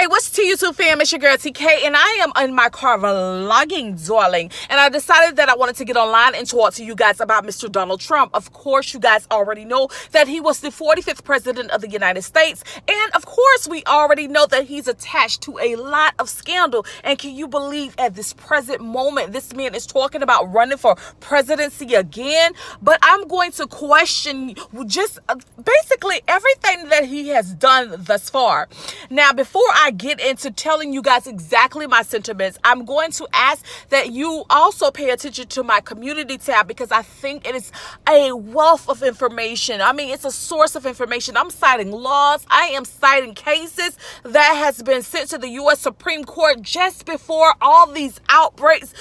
Hey, what's to YouTube fam? It's your girl TK, and I am in my car vlogging, darling. And I decided that I wanted to get online and talk to you guys about Mr. Donald Trump. Of course, you guys already know that he was the 45th president of the United States. And of course, we already know that he's attached to a lot of scandal. And can you believe at this present moment, this man is talking about running for presidency again? But I'm going to question just basically everything that he has done thus far. Now, before I get into telling you guys exactly my sentiments, I'm going to ask that you also pay attention to my community tab, because I think it is a wealth of information. I mean, it's a source of information. I'm citing laws. I am citing cases that has been sent to the U.S. Supreme Court just before all these outbreaks,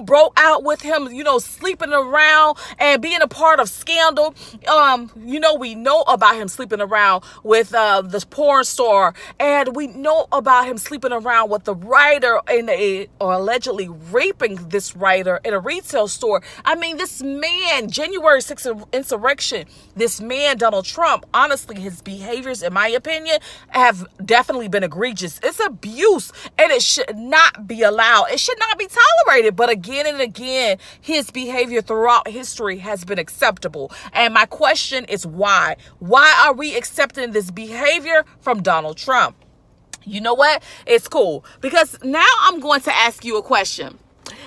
broke out with him, sleeping around and being a part of scandal. We know about him sleeping around with the porn star, and we know about him sleeping around with the writer or allegedly raping this writer in a retail store. I mean, this man, January 6th insurrection, this man, Donald Trump, honestly, his behaviors, in my opinion, have definitely been egregious. It's abuse, and it should not be allowed. It should not be tolerated. But again and again, his behavior throughout history has been acceptable. And my question is why? Why are we accepting this behavior from Donald Trump? You know what? It's cool, because now I'm going to ask you a question.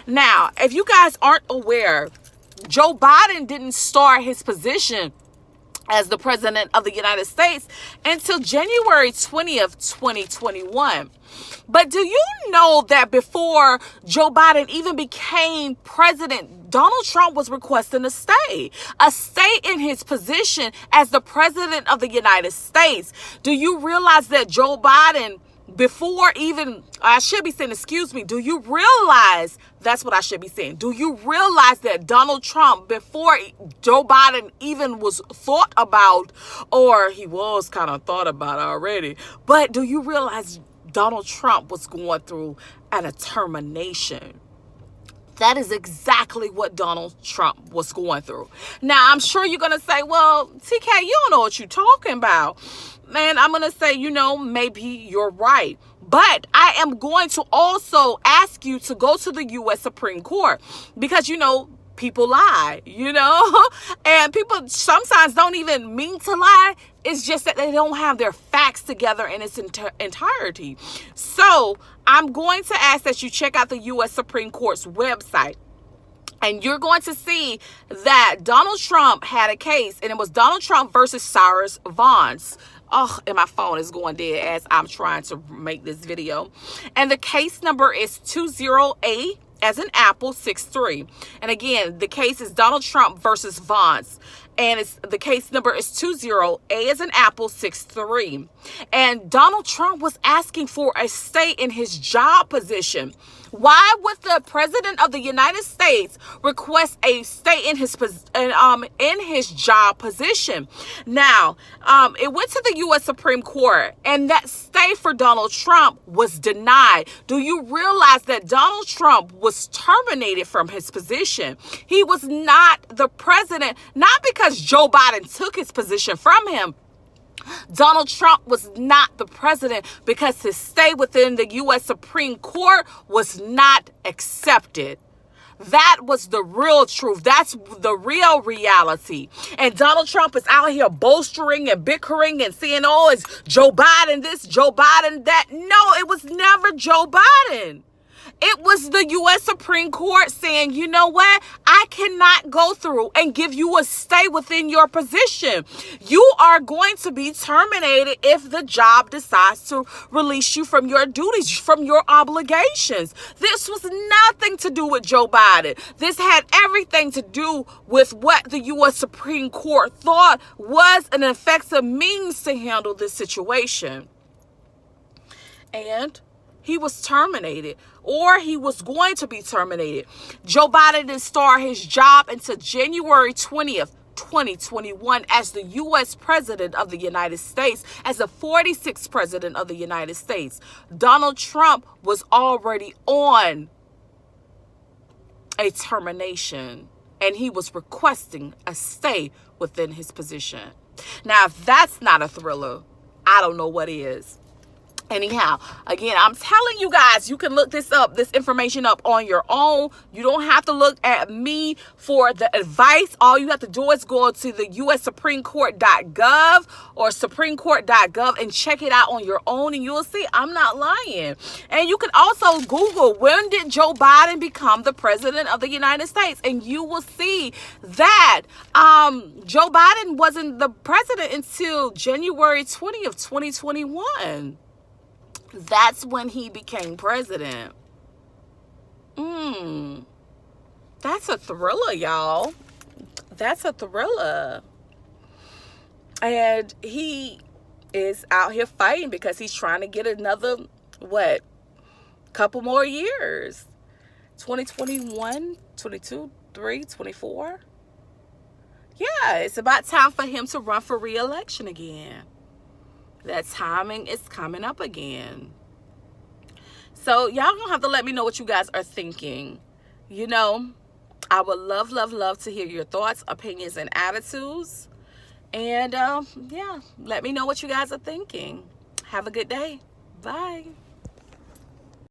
Now, if you guys aren't aware, Joe Biden didn't start his position as the president of the United States until January 20th, 2021. But do you know that before Joe Biden even became president, Donald Trump was requesting a stay in his position as the president of the United States? Do you realize that Joe Biden, before even, I should be saying, excuse me, do you realize, that's what I should be saying, do you realize that Donald Trump, before Joe Biden even was thought about, or he was kind of thought about already, but do you realize Donald Trump was going through a termination? That is exactly what Donald Trump was going through. Now, I'm sure you're going to say, well, TK, you don't know what you're talking about. Man, I'm going to say, maybe you're right. But I am going to also ask you to go to the U.S. Supreme Court, because, people lie, and people sometimes don't even mean to lie. It's just that they don't have their facts together in its entirety. So I'm going to ask that you check out the U.S. Supreme Court's website. And you're going to see that Donald Trump had a case, and it was Donald Trump versus Cyrus Vance. Oh, and my phone is going dead as I'm trying to make this video. And the case number is 20A as in Apple 63. And again, the case is Donald Trump versus Vance. And the case number is 20A as in Apple 63. And Donald Trump was asking for a stay in his job position. Why would the president of the United States request a stay in his job position? Now, it went to the U.S. Supreme Court, and that stay for Donald Trump was denied. Do you realize that Donald Trump was terminated from his position? He was not the president, not because Joe Biden took his position from him. Donald Trump was not the president because his stay within the U.S. Supreme Court was not accepted. That was the real truth. That's the real reality. And Donald Trump is out here bolstering and bickering and saying, oh, it's Joe Biden this, Joe Biden that. No, it was never Joe Biden. It was the U.S. Supreme Court saying, you know what? I cannot go through and give you a stay within your position. You are going to be terminated if the job decides to release you from your duties, from your obligations. This was nothing to do with Joe Biden. This had everything to do with what the U.S. Supreme Court thought was an effective means to handle this situation. And he was terminated, or he was going to be terminated. Joe Biden didn't start his job until January 20th, 2021 as the U.S. President of the United States, as the 46th President of the United States. Donald Trump was already on a termination, and he was requesting a stay within his position. Now, if that's not a thriller, I don't know what is. Anyhow, again, I'm telling you guys, you can look this information up on your own. You don't have to look at me for the advice. All you have to do is go to the US Supreme Court.gov or supremecourt.gov and check it out on your own, and you'll see I'm not lying. And you can also Google, when did Joe Biden become the president of the United States? And you will see that Joe Biden wasn't the president until January 20th, 2021. That's when he became president. That's a thriller, y'all. That's a thriller. And he is out here fighting because he's trying to get another, couple more years. 2021, 22, 3, 24. Yeah, it's about time for him to run for re-election again. That timing is coming up again. So y'all gonna have to let me know what you guys are thinking. You know, I would love, love, love to hear your thoughts, opinions, and attitudes. And yeah, let me know what you guys are thinking. Have a good day. Bye.